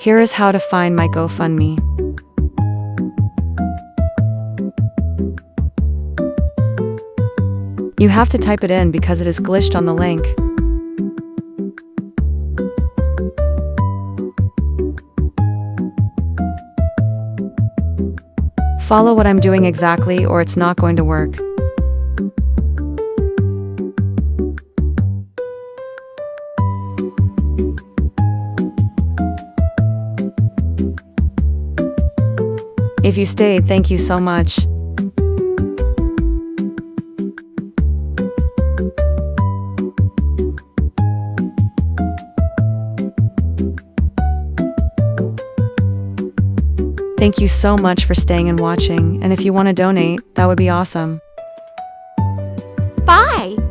Here is how to find my GoFundMe. You have to type it in because it is glitched on the link. Follow what I'm doing exactly or it's not going to work. If you stayed, thank you so much. Thank you so much for staying and watching, and if you want to donate, that would be awesome. Bye!